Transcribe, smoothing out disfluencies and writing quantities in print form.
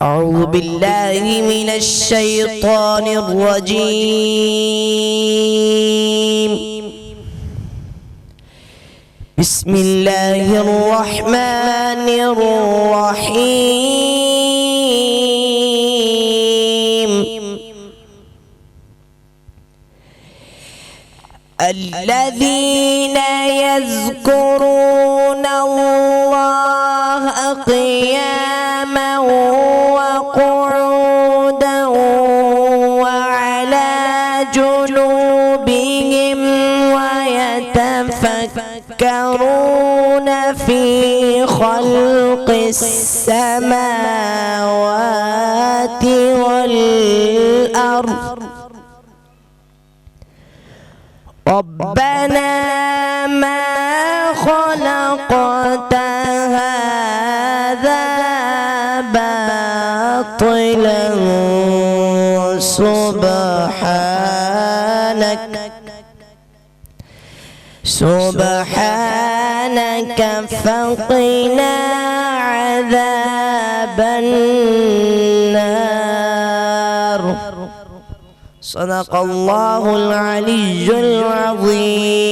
أعوذ بالله من الشيطان الرجيم. بسم الله الرحمن الرحيم. الذين يذكرون الله قياما وقعودا وعلى جنوبهم ويتفكرون في خلق السماوات والأرض ربنا ما خلقت هذا باطلا سبحانك فقنا عذاب النار. صدق الله العلي العظيم.